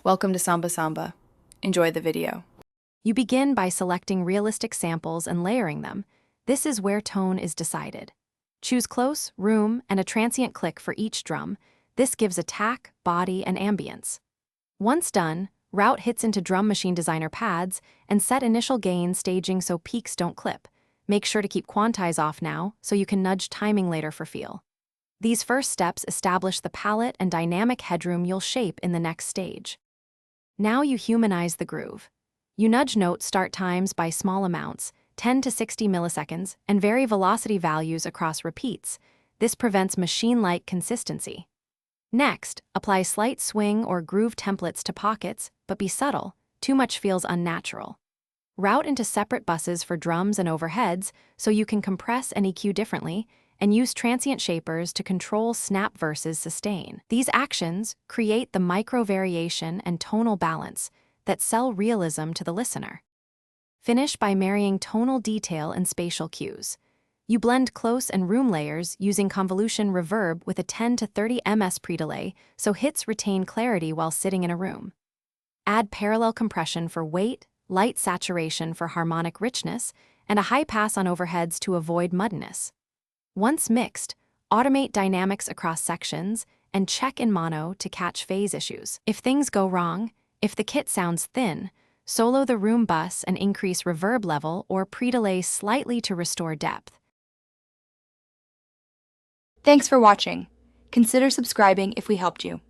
Welcome to Samba Samba. Enjoy the video. You begin by selecting realistic samples and layering them. This is where tone is decided. Choose close, room, and a transient click for each drum. This gives attack, body, and ambience. Once done, route hits into Drum Machine Designer pads and set initial gain staging so peaks don't clip. Make sure to keep quantize off now so you can nudge timing later for feel. These first steps establish the palette and dynamic headroom you'll shape in the next stage. Now you humanize the groove. You nudge note start times by small amounts, 10 to 60 milliseconds, and vary velocity values across repeats. This prevents machine-like consistency. Next, apply slight swing or groove templates to pockets, but be subtle. Too much feels unnatural. Route into separate buses for drums and overheads so you can compress and EQ differently, and use transient shapers to control snap versus sustain. These actions create the micro-variation and tonal balance that sell realism to the listener. Finish by marrying tonal detail and spatial cues. You blend close and room layers using convolution reverb with a 10 to 30 ms pre-delay so hits retain clarity while sitting in a room. Add parallel compression for weight, light saturation for harmonic richness, and a high pass on overheads to avoid muddiness. Once mixed, automate dynamics across sections and check in mono to catch phase issues. If things go wrong, if the kit sounds thin, solo the room bus and increase reverb level or pre-delay slightly to restore depth. Thanks for watching. Consider subscribing if we helped you.